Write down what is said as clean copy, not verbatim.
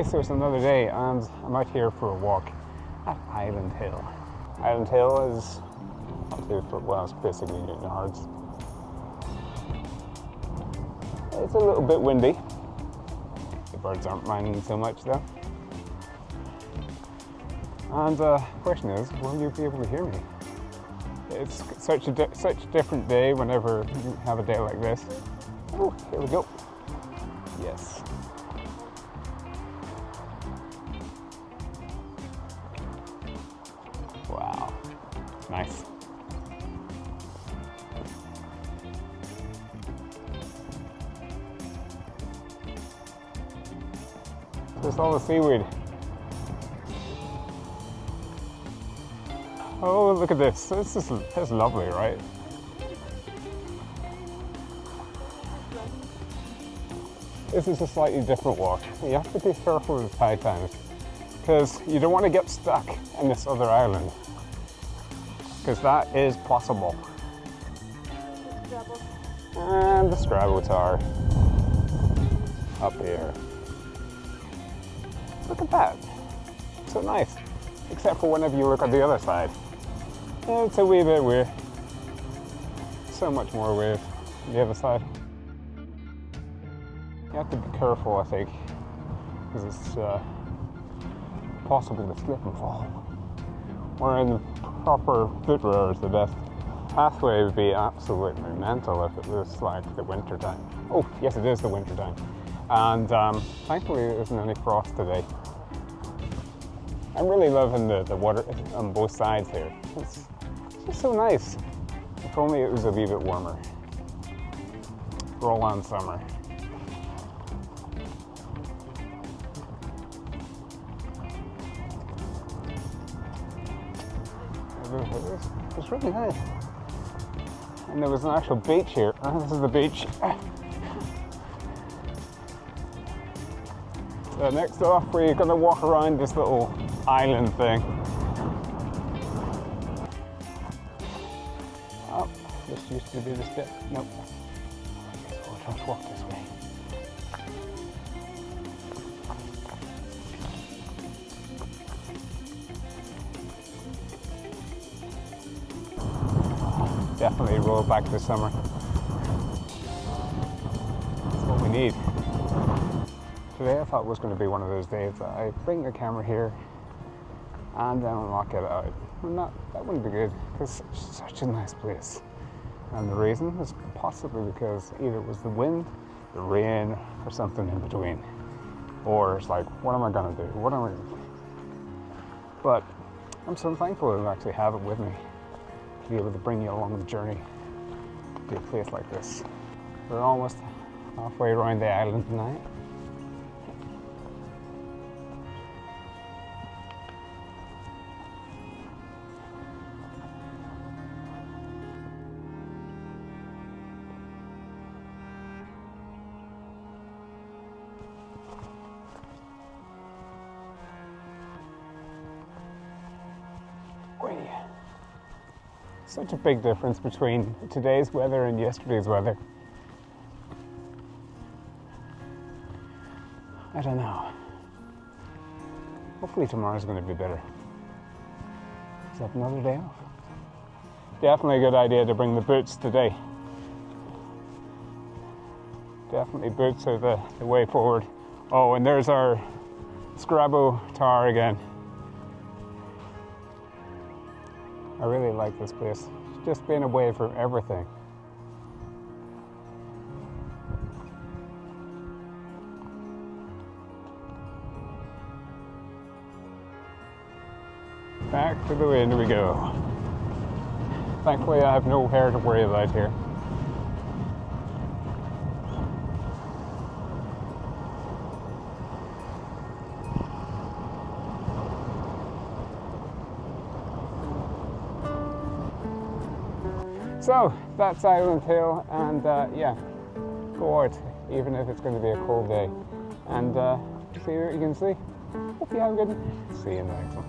so it's another day and I'm out here for a walk at Island Hill. Island Hill is not too far, well, it's basically Newton Yards. It's a little bit windy. The birds aren't minding so much though. And the question is, will you be able to hear me? It's such a different day whenever you have a day like this. Oh, here we go. Yes. Wow, nice. There's all the seaweed. Oh, look at this. This is lovely, right? This is a slightly different walk. You have to be careful with tide times because you don't want to get stuck in this other island because that is possible. And the Scrabble Tower up here. Look at that. So nice. Except for whenever you look at the other side. It's a wee bit weird. So much more weird on the other side. You have to be careful, I think, because it's possible to slip and fall. Wearing the proper footwear is the best. Pathway would be absolutely mental if it was like the winter time. Oh, yes, it is the winter time. And thankfully there isn't any frost today. I'm really loving the water on both sides here. It's just so nice. If only it was a wee bit warmer. Roll on summer. It's really nice. And there was an actual beach here. This is the beach. So next off, we're going to walk around this little island thing. Oh, this used to be the step. Nope. I guess we'll just walk this way. Definitely roll back this summer. That's what we need. Today I thought was going to be one of those days that I bring the camera here and then I'll not get it out. That wouldn't be good because it's such a nice place. And the reason is possibly because either it was the wind, the rain, or something in between. Or it's like, what am I going to do? What am I going to do? But I'm so thankful to actually have it with me. To be able to bring you along the journey to a place like this. We're almost halfway around the island tonight. Such a big difference between today's weather and yesterday's weather. I don't know. Hopefully tomorrow's going to be better. Is that another day off? Definitely a good idea to bring the boots today. Definitely boots are the way forward. Oh, and there's our Scrabble Tower again. I really like this place. It's just been away from everything. Back to the wind we go. Thankfully I have no hair to worry about here. So that's Island Hill, and yeah, go out even if it's going to be a cold day and see what you can see. Hope you have a good one. See you in the next one.